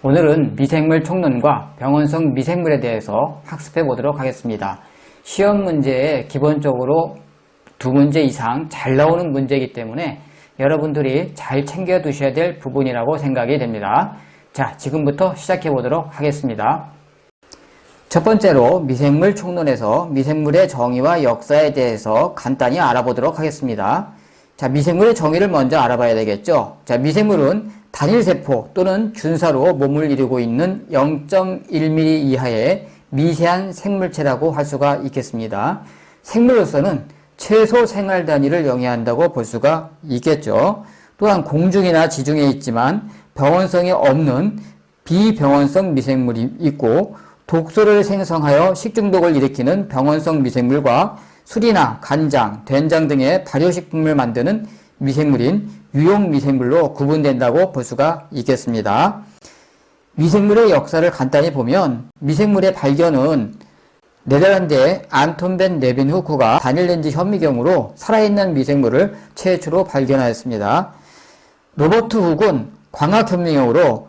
오늘은 미생물 총론과 병원성 미생물에 대해서 학습해 보도록 하겠습니다. 시험 문제에 기본적으로 2문제 이상 잘 나오는 문제이기 때문에 여러분들이 잘 챙겨 두셔야 될 부분이라고 생각이 됩니다. 자, 지금부터 시작해 보도록 하겠습니다. 첫 번째로 미생물 총론에서 미생물의 정의와 역사에 대해서 간단히 알아보도록 하겠습니다. 자, 미생물의 정의를 먼저 알아봐야 되겠죠. 자, 미생물은 단일세포 또는 균사로 몸을 이루고 있는 0.1mm 이하의 미세한 생물체라고 할 수가 있겠습니다. 생물로서는 최소 생활 단위를 영위한다고 볼 수가 있겠죠. 또한 공중이나 지중해에 있지만 병원성이 없는 비병원성 미생물이 있고, 독소를 생성하여 식중독을 일으키는 병원성 미생물과 술이나 간장, 된장 등의 발효식품을 만드는 미생물인 유용미생물로 구분된다고 볼 수가 있겠습니다. 미생물의 역사를 간단히 보면 미생물의 발견은 네덜란드의 안톤 벤 레빈후크가 단일렌즈 현미경으로 살아있는 미생물을 최초로 발견하였습니다. 로버트 훅은 광학현미경으로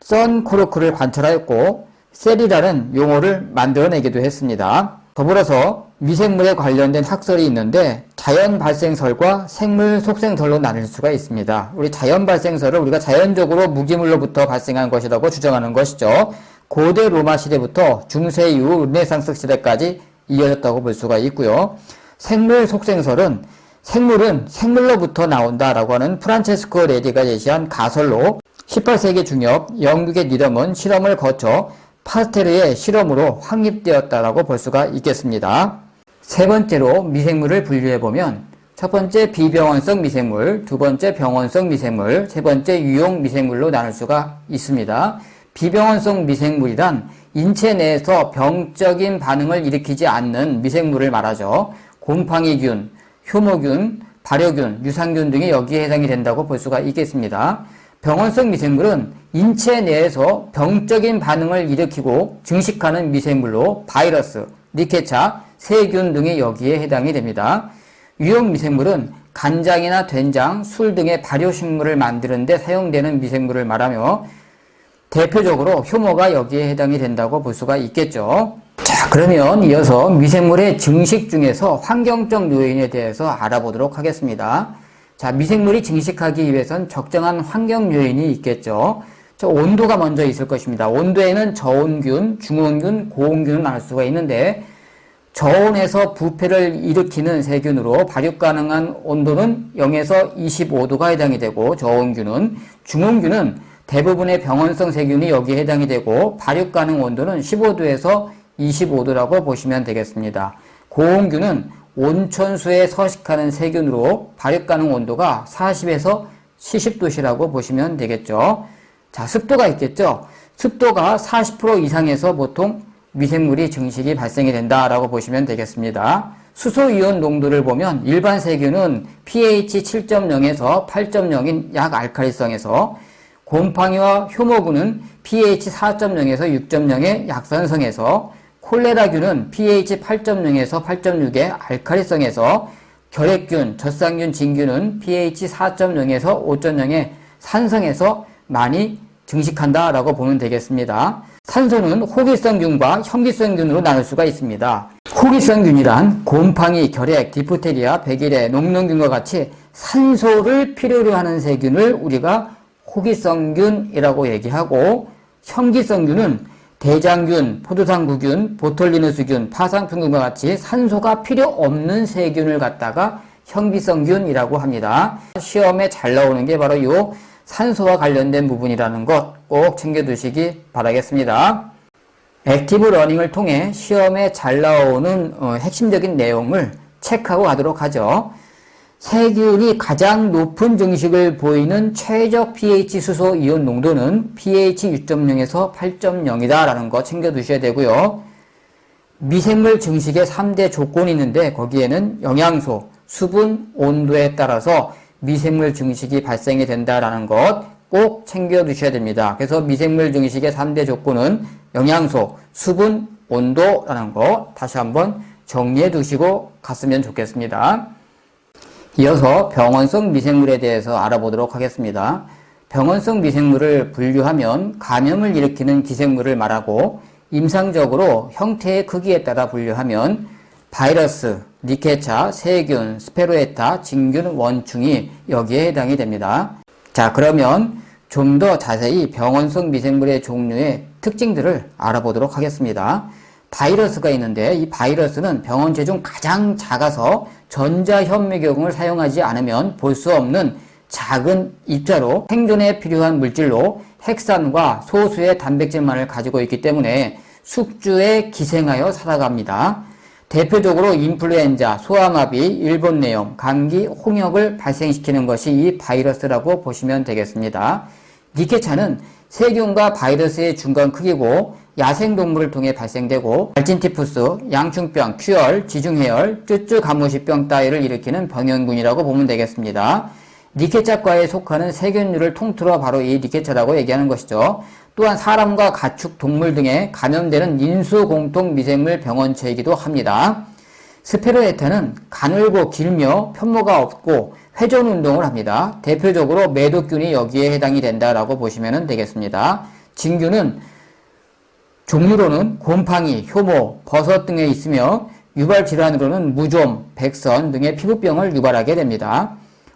선코르크를 관찰하였고 셀이라는 용어를 만들어내기도 했습니다. 더불어서 미생물에 관련된 학설이 있는데 자연 발생설과 생물 속생설로 나눌 수가 있습니다. 우리 자연 발생설을 우리가 자연적으로 무기물로부터 발생한 것이라고 주장하는 것이죠. 고대 로마 시대부터 중세 이후 르네상스 시대까지 이어졌다고 볼 수가 있고요. 생물 속생설은 생물은 생물로부터 나온다라고 하는 프란체스코 레디가 제시한 가설로 18세기 중엽 영국의 리덤은 실험을 거쳐 파스테르의 실험으로 확립되었다라고 볼 수가 있겠습니다. 세 번째로 미생물을 분류해보면 첫 번째 비병원성 미생물, 두 번째 병원성 미생물, 세 번째 유용 미생물로 나눌 수가 있습니다. 비병원성 미생물이란 인체 내에서 병적인 반응을 일으키지 않는 미생물을 말하죠. 곰팡이균, 효모균, 발효균, 유산균 등이 여기에 해당이 된다고 볼 수가 있겠습니다. 병원성 미생물은 인체 내에서 병적인 반응을 일으키고 증식하는 미생물로 바이러스, 리케차, 세균 등이 여기에 해당이 됩니다. 유용 미생물은 간장이나 된장, 술 등의 발효식물을 만드는 데 사용되는 미생물을 말하며 대표적으로 효모가 여기에 해당이 된다고 볼 수가 있겠죠. 자, 그러면 이어서 미생물의 증식 중에서 환경적 요인에 대해서 알아보도록 하겠습니다. 자, 미생물이 증식하기 위해선 적정한 환경 요인이 있겠죠. 온도가 먼저 있을 것입니다. 온도에는 저온균, 중온균, 고온균을 나눌 수가 있는데 저온에서 부패를 일으키는 세균으로 발육 가능한 온도는 0에서 25도가 해당이 되고, 저온균은 중온균은 대부분의 병원성 세균이 여기에 해당이 되고 발육 가능 온도는 15도에서 25도라고 보시면 되겠습니다. 고온균은 온천수에 서식하는 세균으로 발육 가능 온도가 40에서 70도시라고 보시면 되겠죠. 자, 습도가 있겠죠. 습도가 40% 이상에서 보통 미생물이 증식이 발생이 된다라고 보시면 되겠습니다. 수소이온 농도를 보면 일반 세균은 pH 7.0에서 8.0인 약 알칼리성에서, 곰팡이와 효모균은 pH 4.0에서 6.0의 약산성에서, 콜레라균은 pH 8.0에서 8.6의 알칼리성에서, 결핵균, 젖산균, 진균은 pH 4.0에서 5.0의 산성에서 많이 증식한다라고 보면 되겠습니다. 산소는 호기성균과 현기성균으로 나눌 수가 있습니다. 호기성균이란 곰팡이, 결핵, 디프테리아, 백일해, 녹농균과 같이 산소를 필요로 하는 세균을 우리가 호기성균이라고 얘기하고, 현기성균은 대장균, 포도당구균, 보톨리누스균, 파상풍균과 같이 산소가 필요 없는 세균을 갖다가 현기성균이라고 합니다. 시험에 잘 나오는 게 바로 이 산소와 관련된 부분이라는 것 꼭 챙겨두시기 바라겠습니다. 액티브 러닝을 통해 시험에 잘 나오는 핵심적인 내용을 체크하고 가도록 하죠. 세균이 가장 높은 증식을 보이는 최적 pH 수소 이온 농도는 pH 6.0에서 8.0이다 라는 거 챙겨두셔야 되고요. 미생물 증식의 3대 조건이 있는데 거기에는 영양소, 수분, 온도에 따라서 미생물 증식이 발생이 된다라는 것 꼭 챙겨두셔야 됩니다. 그래서 미생물 증식의 3대 조건은 영양소, 수분, 온도라는 거 다시 한번 정리해 두시고 갔으면 좋겠습니다. 이어서 병원성 미생물에 대해서 알아보도록 하겠습니다. 병원성 미생물을 분류하면 감염을 일으키는 기생물을 말하고 임상적으로 형태의 크기에 따라 분류하면 바이러스, 니케차, 세균, 스페로에타, 진균, 원충이 여기에 해당이 됩니다. 자, 그러면 좀 더 자세히 병원성 미생물의 종류의 특징들을 알아보도록 하겠습니다. 바이러스가 있는데 이 바이러스는 병원체 중 가장 작아서 전자현미경을 사용하지 않으면 볼 수 없는 작은 입자로 생존에 필요한 물질로 핵산과 소수의 단백질만을 가지고 있기 때문에 숙주에 기생하여 살아갑니다. 대표적으로 인플루엔자, 소아마비, 일본뇌염, 감기, 홍역을 발생시키는 것이 이 바이러스라고 보시면 되겠습니다. 니케차는 세균과 바이러스의 중간 크기고 야생동물을 통해 발생되고 알진티푸스, 양충병, 큐열, 지중해열, 쭈쭈가무시병 따위를 일으키는 병원군이라고 보면 되겠습니다. 니케차과에 속하는 세균류를 통틀어 바로 이 니케차라고 얘기하는 것이죠. 또한 사람과 가축, 동물 등에 감염되는 인수공통 미생물 병원체이기도 합니다. 스페로에타는 가늘고 길며 편모가 없고 회전 운동을 합니다. 대표적으로 매독균이 여기에 해당이 된다라고 보시면 되겠습니다. 진균은 종류로는 곰팡이, 효모, 버섯 등에 있으며 유발 질환으로는 무좀, 백선 등의 피부병을 유발하게 됩니다.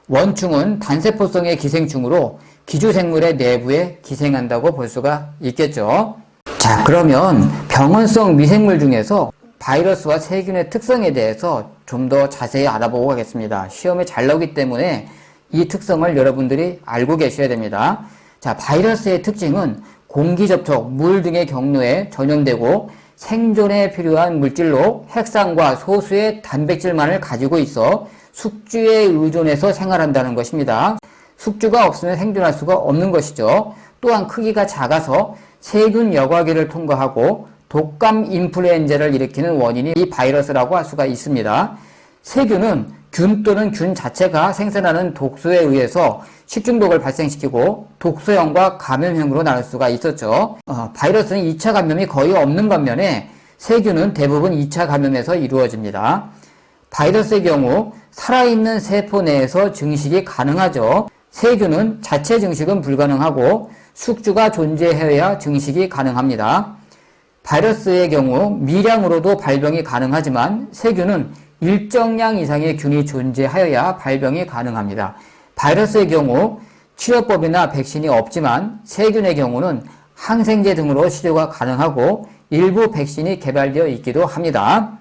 원충은 단세포성의 기생충으로 기주생물의 내부에 기생한다고 볼 수가 있겠죠. 자, 그러면 병원성 미생물 중에서 바이러스와 세균의 특성에 대해서 좀 더 자세히 알아보고 가겠습니다. 시험에 잘 나오기 때문에 이 특성을 여러분들이 알고 계셔야 됩니다. 자, 바이러스의 특징은 공기 접촉, 물 등의 경로에 전염되고 생존에 필요한 물질로 핵산과 소수의 단백질만을 가지고 있어 숙주에 의존해서 생활한다는 것입니다. 숙주가 없으면 생존할 수가 없는 것이죠. 또한 크기가 작아서 세균 여과기를 통과하고 독감 인플루엔자를 일으키는 원인이 이 바이러스라고 할 수가 있습니다. 세균은 균 또는 균 자체가 생산하는 독소에 의해서 식중독을 발생시키고 독소형과 감염형으로 나눌 수가 있었죠. 바이러스는 2차 감염이 거의 없는 반면에 세균은 대부분 2차 감염에서 이루어집니다. 바이러스의 경우 살아있는 세포 내에서 증식이 가능하죠. 세균은 자체 증식은 불가능하고 숙주가 존재해야 증식이 가능합니다. 바이러스의 경우 미량으로도 발병이 가능하지만 세균은 일정량 이상의 균이 존재하여야 발병이 가능합니다. 바이러스의 경우 치료법이나 백신이 없지만 세균의 경우는 항생제 등으로 치료가 가능하고 일부 백신이 개발되어 있기도 합니다.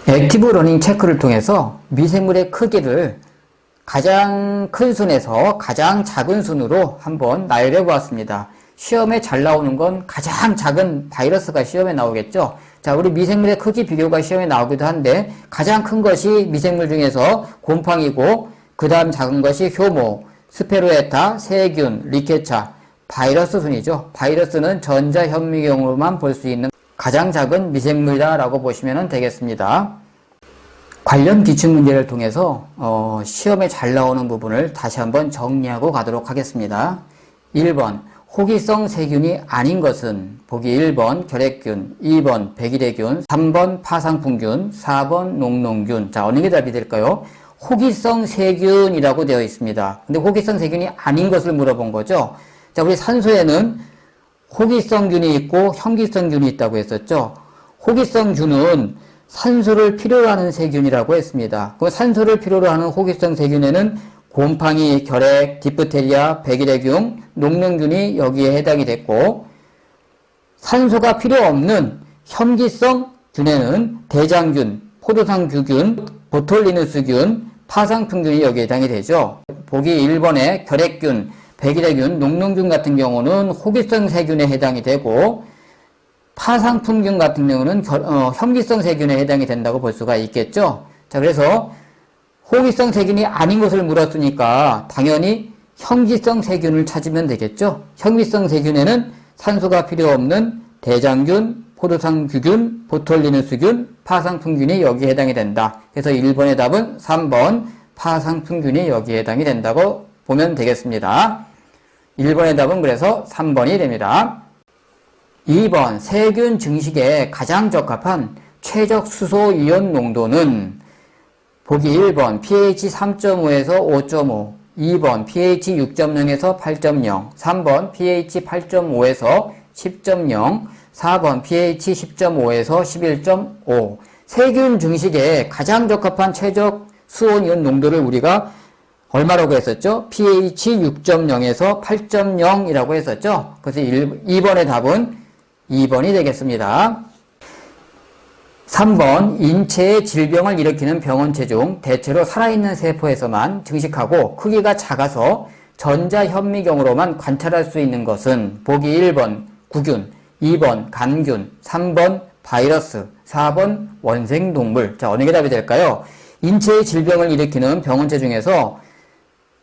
액티브 러닝 체크를 통해서 미생물의 크기를 가장 큰 순에서 가장 작은 순으로 한번 나열해 보았습니다. 시험에 잘 나오는 건 가장 작은 바이러스가 시험에 나오겠죠. 자, 우리 미생물의 크기 비교가 시험에 나오기도 한데 가장 큰 것이 미생물 중에서 곰팡이고 그 다음 작은 것이 효모, 스페로에타, 세균, 리케차, 바이러스 순이죠. 바이러스는 전자현미경으로만 볼 수 있는 가장 작은 미생물이다라고 보시면 되겠습니다. 관련 기출문제를 통해서 시험에 잘 나오는 부분을 다시 한번 정리하고 가도록 하겠습니다. 1번 호기성 세균이 아닌 것은 보기 1번 결핵균, 2번 백일해균, 3번 파상풍균, 4번 농농균. 자, 어느 게 답이 될까요? 호기성 세균이라고 되어 있습니다. 근데 호기성 세균이 아닌 것을 물어본 거죠. 자, 우리 산소에는 호기성균이 있고 현기성균이 있다고 했었죠. 호기성균은 산소를 필요로 하는 세균이라고 했습니다. 그 산소를 필요로 하는 호기성 세균에는 곰팡이, 결핵, 디프테리아, 백일해균, 녹농균이 여기에 해당이 됐고 산소가 필요 없는 현기성 균에는 대장균, 포도상규균, 보톨리누스균, 파상풍균이 여기에 해당이 되죠. 보기 1번에 결핵균, 백일해균, 녹농균 같은 경우는 호기성 세균에 해당이 되고 파상풍균 같은 경우는 현기성 세균에 해당이 된다고 볼 수가 있겠죠. 자, 그래서 호기성 세균이 아닌 것을 물었으니까 당연히 현기성 세균을 찾으면 되겠죠. 현기성 세균에는 산소가 필요 없는 대장균, 포도상규균, 보톨리누스균, 파상풍균이 여기에 해당이 된다. 그래서 1번의 답은 3번 파상풍균이 여기에 해당이 된다고 보면 되겠습니다. 1번의 답은 그래서 3번이 됩니다. 2번 세균 증식에 가장 적합한 최적 수소 이온 농도는 보기 1번 pH 3.5에서 5.5, 2번 pH 6.0에서 8.0, 3번 pH 8.5에서 10.0, 4번 pH 10.5에서 11.5. 세균 증식에 가장 적합한 최적 수온이온 농도를 우리가 얼마라고 했었죠? pH 6.0에서 8.0이라고 했었죠? 그래서 2번의 답은 2번이 되겠습니다. 3번 인체의 질병을 일으키는 병원체 중 대체로 살아있는 세포에서만 증식하고 크기가 작아서 전자현미경으로만 관찰할 수 있는 것은 보기 1번 구균, 2번 간균, 3번 바이러스, 4번 원생동물. 자, 어느 게 답이 될까요? 인체의 질병을 일으키는 병원체 중에서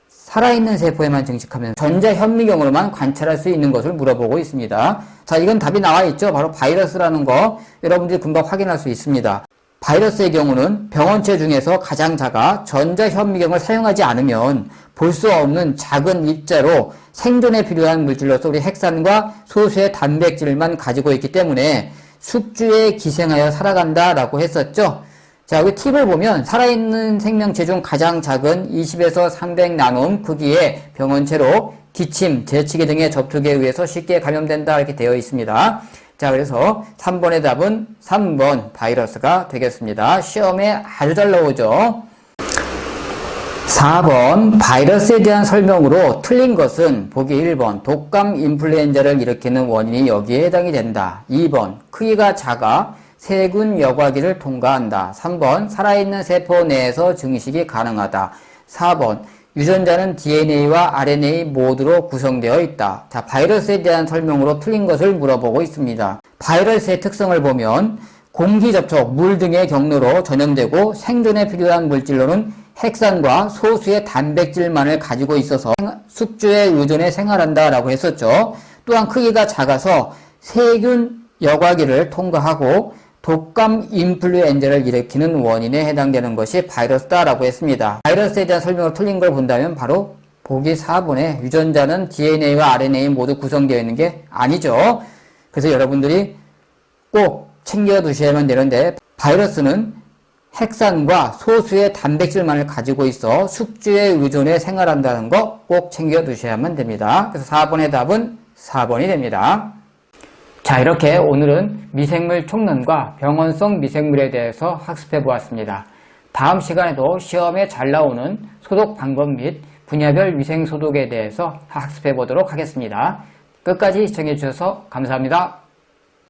살아있는 세포에만 증식하면 전자현미경으로만 관찰할 수 있는 것을 물어보고 있습니다. 자, 이건 답이 나와 있죠. 바로 바이러스라는 거 여러분들이 금방 확인할 수 있습니다. 바이러스의 경우는 병원체 중에서 가장 작아 전자현미경을 사용하지 않으면 볼 수 없는 작은 입자로 생존에 필요한 물질로서 우리 핵산과 소수의 단백질만 가지고 있기 때문에 숙주에 기생하여 살아간다라고 했었죠. 자, 여기 팁을 보면 살아있는 생명체 중 가장 작은 20에서 300나놈 크기의 병원체로 기침, 재치기 등의 접촉에 의해서 쉽게 감염된다 이렇게 되어 있습니다. 자, 그래서 3번의 답은 3번 바이러스가 되겠습니다. 시험에 아주 잘 나오죠. 4번 바이러스에 대한 설명으로 틀린 것은 보기 1번 독감 인플루엔자를 일으키는 원인이 여기에 해당이 된다. 2번 크기가 작아 세균 여과기를 통과한다. 3번 살아있는 세포 내에서 증식이 가능하다. 4번 유전자는 DNA와 RNA 모두로 구성되어 있다. 자, 바이러스에 대한 설명으로 틀린 것을 물어보고 있습니다. 바이러스의 특성을 보면 공기 접촉, 물 등의 경로로 전염되고 생존에 필요한 물질로는 핵산과 소수의 단백질만을 가지고 있어서 숙주에 의존해 생활한다라고 했었죠. 또한 크기가 작아서 세균 여과기를 통과하고 독감 인플루엔자를 일으키는 원인에 해당되는 것이 바이러스다라고 했습니다. 바이러스에 대한 설명을 틀린 걸 본다면 바로 보기 4번에 유전자는 DNA와 RNA 모두 구성되어 있는 게 아니죠. 그래서 여러분들이 꼭 챙겨 두셔야만 되는데 바이러스는 핵산과 소수의 단백질만을 가지고 있어 숙주에 의존해 생활한다는 거 꼭 챙겨 두셔야만 됩니다. 그래서 4번의 답은 4번이 됩니다. 자, 이렇게 오늘은 미생물 촉론과 병원성 미생물에 대해서 학습해 보았습니다. 다음 시간에도 시험에 잘 나오는 소독 방법 및 분야별 위생 소독에 대해서 학습해 보도록 하겠습니다. 끝까지 시청해 주셔서 감사합니다.